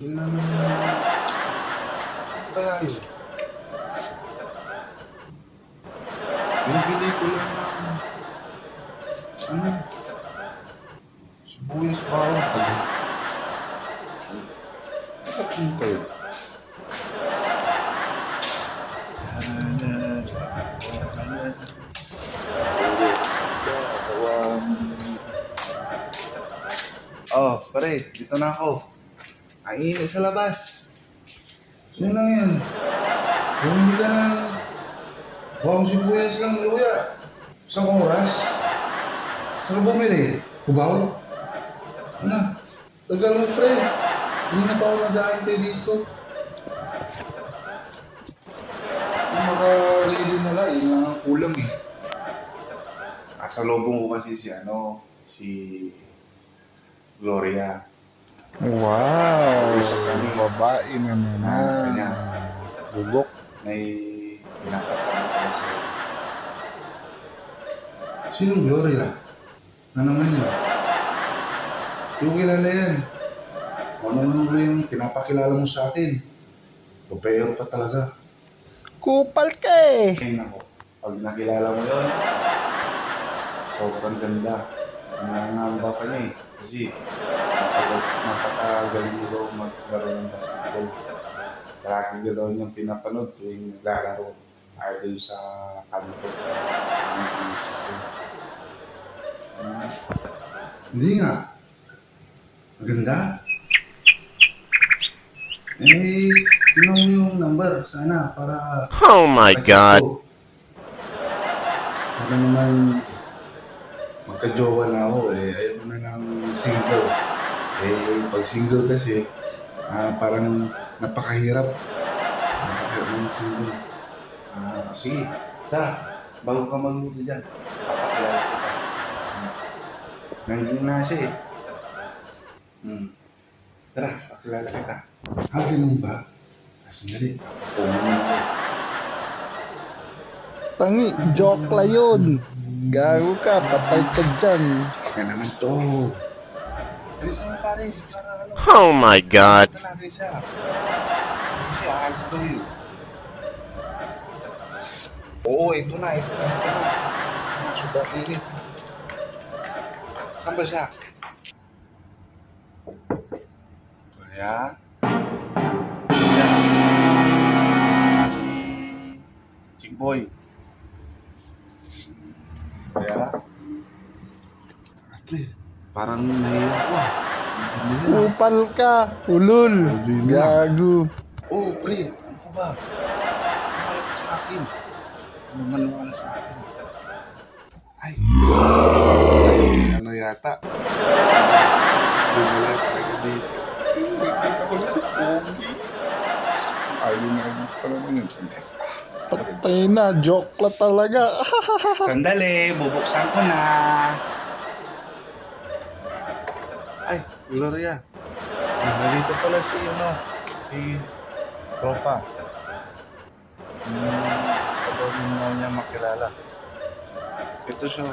Yun naman kaya yun. Binibili ko lang ng sibuyas bawang tagal. Bakit yun tayo? Oh, pare, dito na ako. Ang init sa labas. Yun lang yan. Bumili ka ng bawang sibuyas lang, luya. Isang oras. Saan ka bumili? Kubaw? Ano? Tagal mo, pre. Hindi na pa ako nag-aantay dito. Yung maka-ready na lang, yun lang ang kulang eh. Nasa lobong ko kasi si Gloria. Wow! Usap kami. Babae na naman. Kanya. Bugok. May pinapasama ko kasi. Sinong Gloria? Na naman yun? Yung kilala yan. Ano naman yung pinapakilala mo sa akin? Pupero ka talaga. Kupal ka eh! Ay nako, pag nakilala mo yun, sobrang ganda. Nangangamba ka niya eh. Kasi napakagaling mo daw maglaro ng basketball. Lagi ka daw niyang pinapanood tuwing naglalaro. Idol sa kanto. Hindi nga. Maganda. Tingnan mo yung number sana para... Oh my God. Ano naman, magka-jowa na ako eh. Ayaw ko na ng single. Eh, pag single kasi, parang napakahirap. Napakahirap ng single. Sige, tara. Bago ka magluto dyan, papakilala kita. Nandiyan na siya eh. Tara, pakilala kita. Ganun ba? Sandali. Tangi, joke la yun. Gago ka, patay ka dyan. Fix na naman to. Bilisan mo pare, para ano. Oh my God. Ito natin siya. Kasi ayos daw yun. Oo, ito na. Sobrang init. Saan ba siya? Kaya? Boy. Kaya? Parang nahiya ko ah. Kupal ka, ulul. Gago. Oh, pre, ano ka ba? Maniwala ka sa akin. Maniwala sa akin. Ay, ano yata? Dinala talaga dito. Nakita ko na si Pogi. Ayaw na dito pala naman. Patay na, joke la talaga. Sandali, bubuksan ko na. Ay, Gloria. Nandito pala si Tropa. Gusto ko daw din niya makilala. Ito siya.